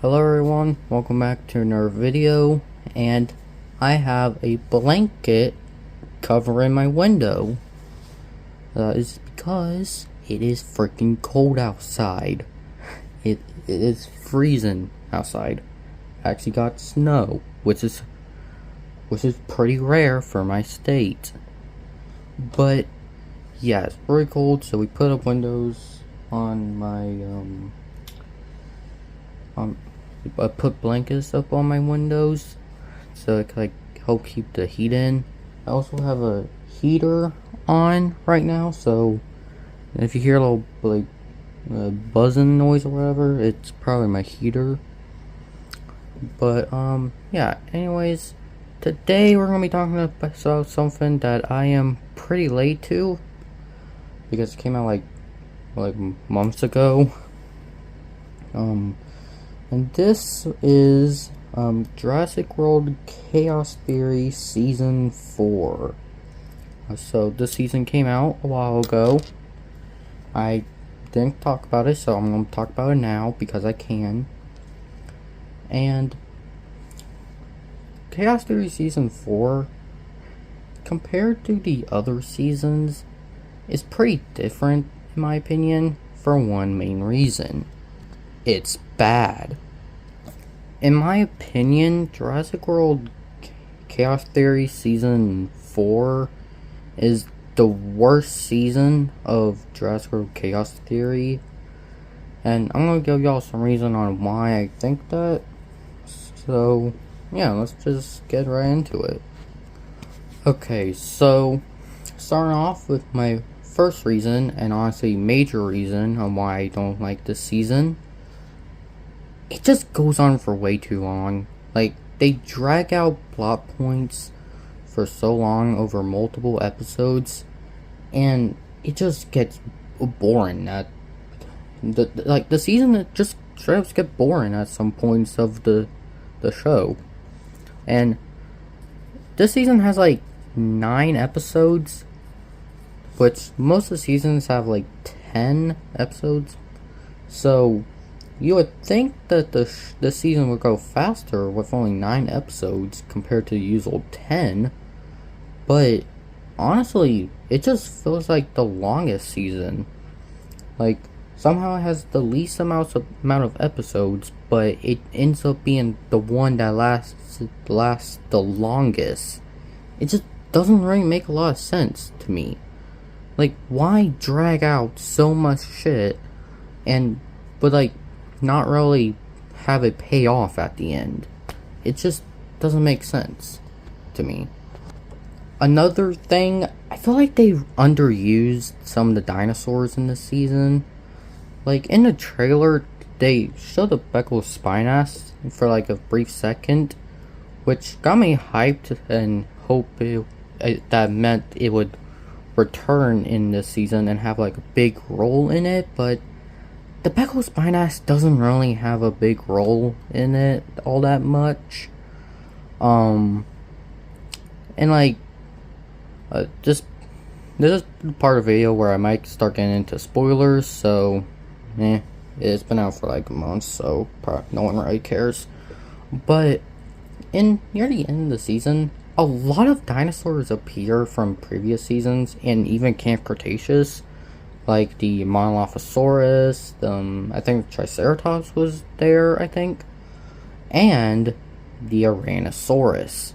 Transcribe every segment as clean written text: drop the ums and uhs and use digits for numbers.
Hello everyone, welcome back to another video, and I have a blanket covering my window. That is because it is freaking cold outside. It is freezing outside. I actually got snow, which is pretty rare for my state. But yeah, it's very cold, so we put up windows on my I put blankets up on my windows so it can help keep the heat in. I also have a heater on right now, so if you hear a little buzzing noise or whatever, it's probably my heater. But yeah, anyways, today we're gonna be talking about something that I am pretty late to because it came out like months ago. And this is Jurassic World Chaos Theory Season 4. So this season came out a while ago. I didn't talk about it, so I'm going to talk about it now because I can. And Chaos Theory Season 4, compared to the other seasons, is pretty different in my opinion for one main reason. It's bad. In my opinion, Jurassic World Chaos Theory Season 4 is the worst season of Jurassic World Chaos Theory. And I'm going to give y'all some reason on why I think that. So, yeah, let's just get right into it. Okay, so, starting off with my first reason, and honestly major reason on why I don't like this season. It just goes on for way too long. They drag out plot points for so long over multiple episodes, and it just gets boring. The season, it just straight up gets boring at some points of the show. And this season has 9 episodes, which most of the seasons have 10 episodes. So you would think that this season would go faster with only 9 episodes compared to the usual 10, but honestly, it just feels like the longest season. Somehow it has the least amount of episodes, but it ends up being the one that lasts the longest. It just doesn't really make a lot of sense to me. Why drag out so much shit but not really have it pay off at the end? It just doesn't make sense to me. Another thing, I feel like they've underused some of the dinosaurs in this season. In the trailer, they showed the Beckel Spinax for a brief second, which got me hyped and that meant it would return in this season and have a big role in it, but the Beckel Spinax doesn't really have a big role in it all that much. And this is part of the video where I might start getting into spoilers, so it's been out for a month, so probably no one really cares. But near the end of the season, a lot of dinosaurs appear from previous seasons and even Camp Cretaceous. The Monolophosaurus, I think Triceratops was there, I think, and the Tyrannosaurus.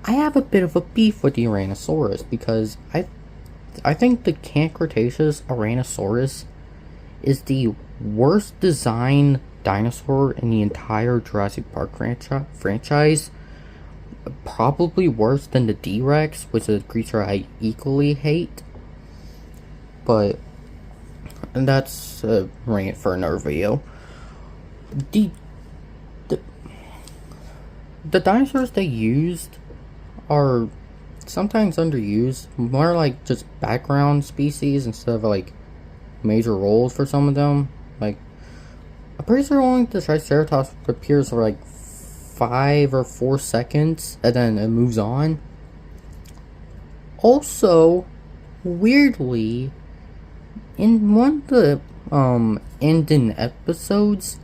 I have a bit of a beef with the Tyrannosaurus because I think the Camp Cretaceous Tyrannosaurus is the worst designed dinosaur in the entire Jurassic Park franchise. Probably worse than the T-Rex, which is a creature I equally hate. But that's a rant for another video. The dinosaurs they used are sometimes underused, more just background species instead of major roles for some of them. I'm pretty sure only the Triceratops appears for 5 or 4 seconds and then it moves on. Also, weirdly, in one of the ending episodes,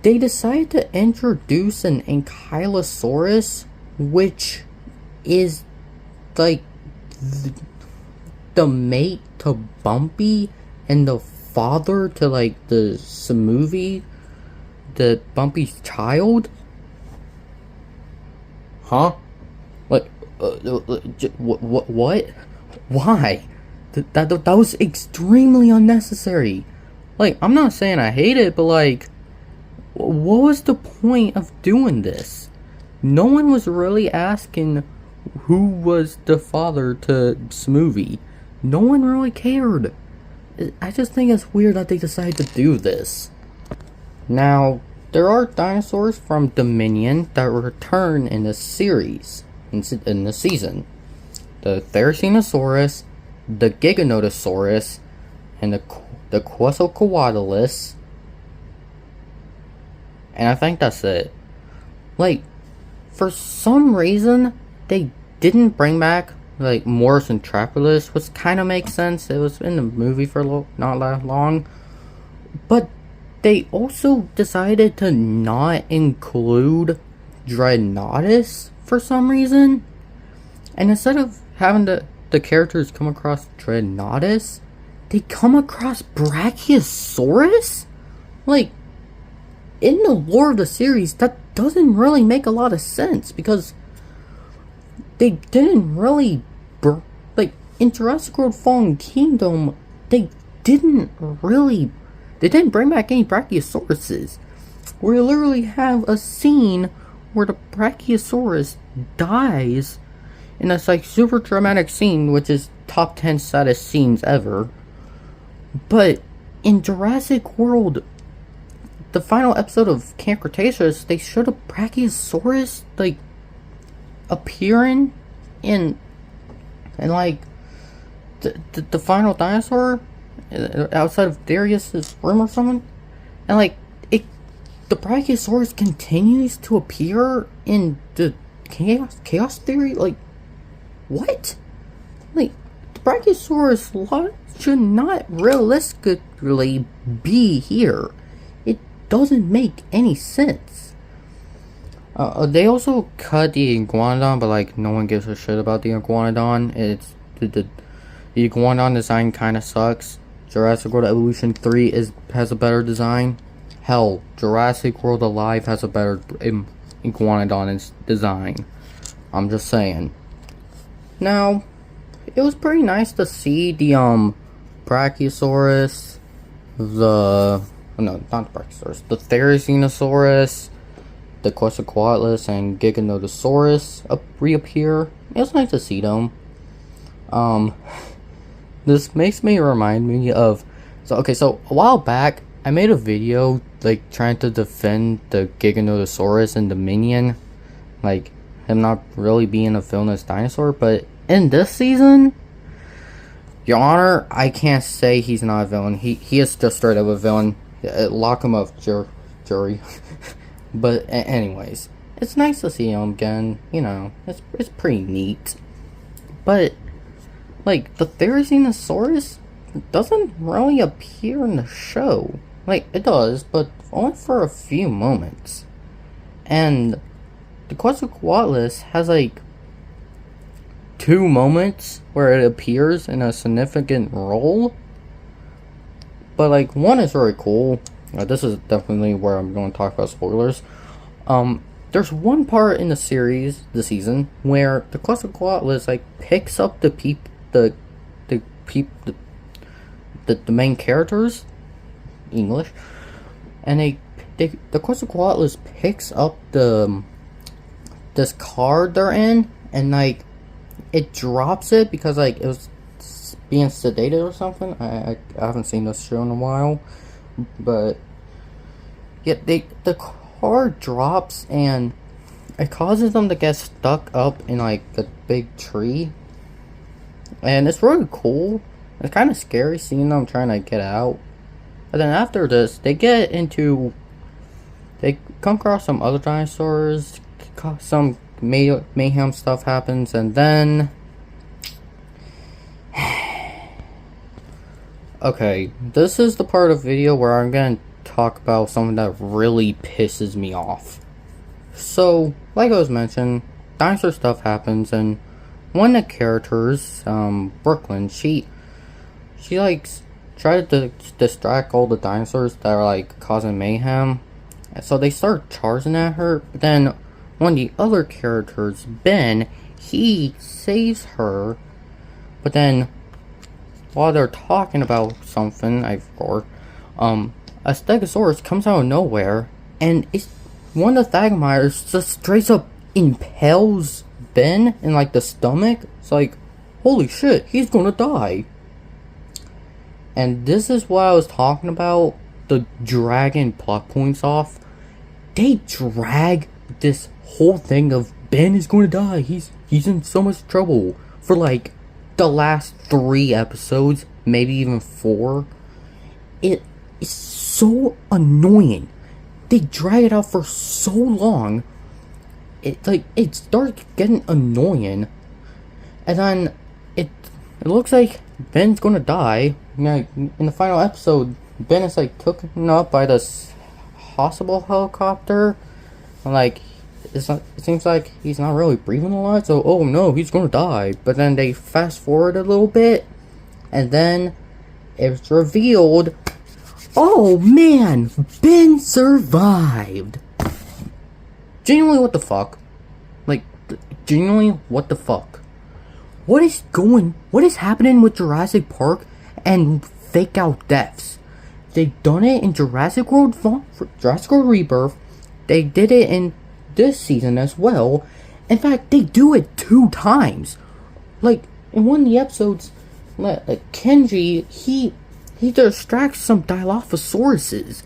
they decided to introduce an ankylosaurus, which is like the mate to Bumpy and the father to like the movie, the Bumpy's child. Huh? Like, what? Why? That was extremely unnecessary. Like, I'm not saying I hate it, but like, what was the point of doing this? No one was really asking who was the father to Smoothie. No one really cared. I just think it's weird that they decided to do this. Now, there are dinosaurs from Dominion that return in the series, in the season. The Therizinosaurus, the Giganotosaurus, and the Quetzalcoatlus. And I think that's it. Like, for some reason, they didn't bring back, like, Morris and Trapolis, which kind of makes sense. It was in the movie for not that long. But they also decided to not include Dreadnoughtus for some reason. And instead of having the characters come across Dreadnoughtus, they come across Brachiosaurus? Like, in the lore of the series, that doesn't really make a lot of sense, because they didn't really, like, in Jurassic World Fallen Kingdom, they didn't bring back any Brachiosauruses. We literally have a scene where the Brachiosaurus dies in this, like, super dramatic scene, which is top 10 saddest scenes ever. But in Jurassic World, the final episode of Camp Cretaceous, they showed a Brachiosaurus, like, appearing in like, the final dinosaur outside of Darius's room or something. And, like, the Brachiosaurus continues to appear in the Chaos Theory? Like, what? Like, the Brachiosaurus should not realistically be here. It doesn't make any sense. They also cut the Iguanodon, but like, no one gives a shit about the Iguanodon. It's the Iguanodon design kind of sucks. Jurassic World Evolution 3 has a better design. Hell, Jurassic World Alive has a better Iguanodon design. I'm just saying. Now, it was pretty nice to see the Brachiosaurus, the Therizinosaurus, the Quetzalcoatlus, and Giganotosaurus reappear. It was nice to see them. This makes me remind me of, so a while back I made a video like trying to defend the Giganotosaurus in Dominion, like him not really being a villainous dinosaur. But in this season, Your Honor, I can't say he's not a villain. He is just straight up a villain. Lock him up, jury. But anyways, it's nice to see him again. You know, it's pretty neat. But like, the Therizinosaurus doesn't really appear in the show. Like, it does, but only for a few moments. And the Quetzalcoatlus has like 2 moments where it appears in a significant role. But like, one is very cool. This is definitely where I'm going to talk about spoilers. There's one part in the season, where the Quetzalcoatlus like picks up the main characters, English, and the Quetzalcoatlus picks up this card they're in, and like it drops it because like it was being sedated or something. I haven't seen this show in a while, but yeah, the card drops and it causes them to get stuck up in like a big tree, and it's really cool. It's kind of scary seeing them trying to get out. But then after this, they come across some other dinosaurs, some mayhem stuff happens, and then okay, this is the part of the video where I'm going to talk about something that really pisses me off. So, like I was mentioned, dinosaur stuff happens, and one of the characters, Brooklyn, she like tried to distract all the dinosaurs that are like causing mayhem. So they start charging at her, but then one of the other characters, Ben, he saves her, but then while they're talking about something, I forgot, a Stegosaurus comes out of nowhere, and it's one of the Thagomites just straight up impales Ben in like the stomach. It's like, holy shit, he's gonna die. And this is what I was talking about, the dragging plot points off. They drag this whole thing of Ben is going to die, he's in so much trouble, for like the last 3 episodes, maybe even 4. It is so annoying. They drag it out for so long. It starts getting annoying, and then it looks like Ben's gonna die. In the final episode, Ben is like taken up by this hospital helicopter, and like it seems like he's not really breathing a lot. So oh no, he's gonna die. But then they fast forward a little bit, and then it's revealed, oh man, Ben survived. Genuinely, what the fuck? Like, genuinely, what the fuck? What is happening with Jurassic Park and fake out deaths? They done it in Jurassic World Rebirth. They did it in this season as well. In fact, they do it 2 times. Like, in one of the episodes, Kenji, he distracts some Dilophosauruses.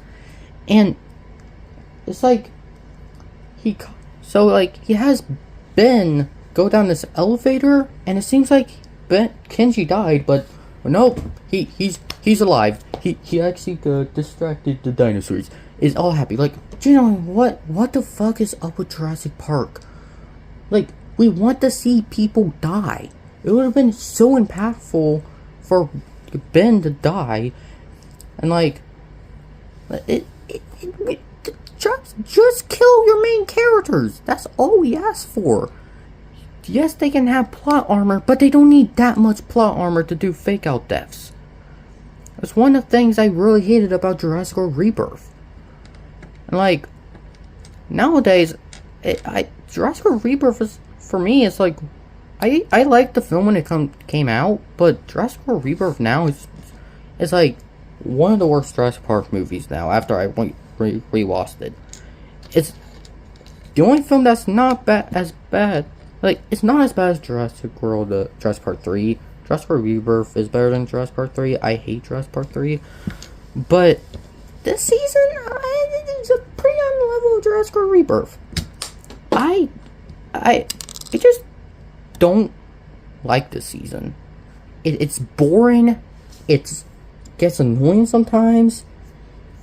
And it's like, he has Ben go down this elevator, and it seems like Kenji died, but nope, he's alive. He actually distracted the dinosaurs. Is all happy. Like, you know what the fuck is up with Jurassic Park? Like, we want to see people die. It would have been so impactful for Ben to die, and like, just kill your main characters. That's all we ask for. Yes, they can have plot armor, but they don't need that much plot armor to do fake out deaths. That's one of the things I really hated about Jurassic World Rebirth. And like, nowadays, Jurassic World Rebirth is, for me, it's like, I liked the film when it came out, but Jurassic World Rebirth now is like one of the worst Jurassic Park movies now, after I rewatched it. It's the only film that's not as bad. Like, it's not as bad as Jurassic Park 3. Jurassic World Rebirth is better than Jurassic Park 3. I hate Jurassic Park 3. But this season, it's a pretty on the level of Jurassic World Rebirth. I just don't like this season. It's boring. It gets annoying sometimes.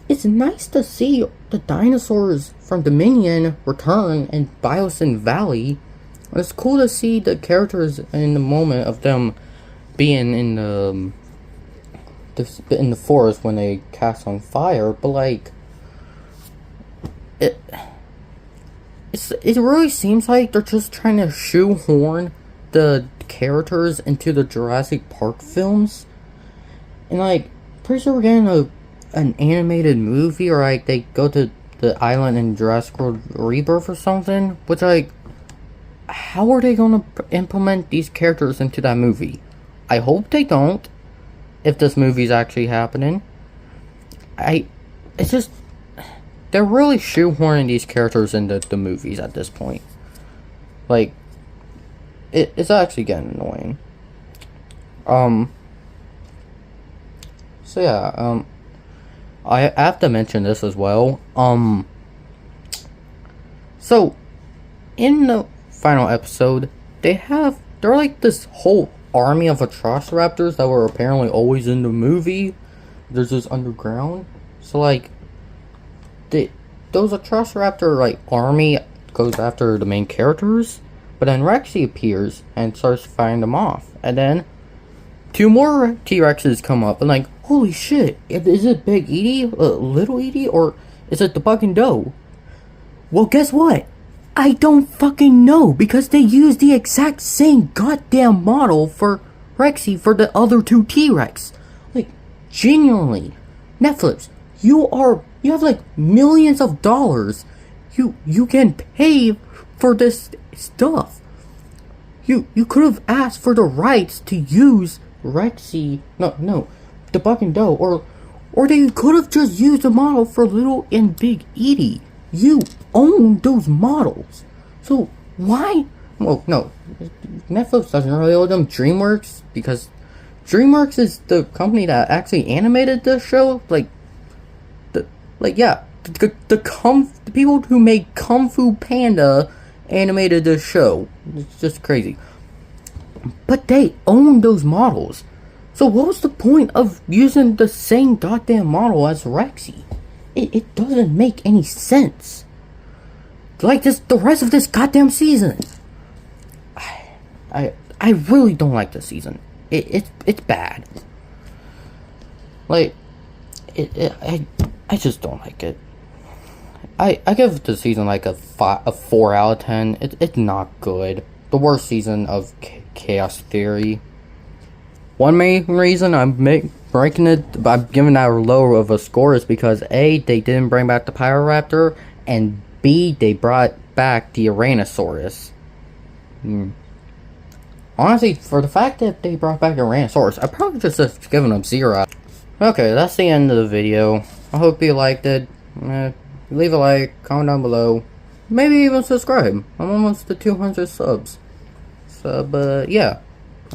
It's nice to see the dinosaurs from Dominion return in Biosyn Valley. It's cool to see the characters in the moment of them being in the forest when they cast on fire, but like, it really seems like they're just trying to shoehorn the characters into the Jurassic Park films, and like, pretty sure we're getting an animated movie, or like they go to the island in Jurassic World Rebirth or something, which, like, how are they gonna implement these characters into that movie? I hope they don't, if this movie's actually happening. It's just, they're really shoehorning these characters into the movies at this point. Like, it's actually getting annoying. So yeah, I have to mention this as well. So, in the final episode, they're like this whole army of Atrociraptors that were apparently always in the movie. There's this underground. So like, those Atrociraptor like army goes after the main characters, but then Rexy appears and starts fighting them off. And then 2 more T-Rexes come up and like, holy shit, is it Big Edie, Little Edie, or is it the fucking doe? Well, guess what? I don't fucking know, because they used the exact same goddamn model for Rexy for the other two T-Rex. Like, genuinely, Netflix, you have like millions of dollars. You can pay for this stuff. You could have asked for the rights to use Rexy, no, the Buck and Doe, or they could have just used the model for Little and Big Edie. You own those models, so why? Well, no, Netflix doesn't really owe them DreamWorks, because DreamWorks is the company that actually animated the show. The people who made Kung Fu Panda animated this show. It's just crazy. But they own those models. So what was the point of using the same goddamn model as Rexy? It doesn't make any sense. Like the rest of this goddamn season. I really don't like this season. It's bad. Like, I just don't like it. I give the season like a 4 out of 10. It's not good. The worst season of Chaos Theory. One main reason I'm giving that low of a score is because A, they didn't bring back the Pyroraptor, and B, they brought back the Tyrannosaurus. Honestly, for the fact that they brought back the Tyrannosaurus, I'd probably just given them 0. Okay, that's the end of the video. I hope you liked it. Leave a like, comment down below, maybe even subscribe. I'm almost to 200 subs. So, but yeah,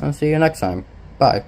I'll see you next time. Bye.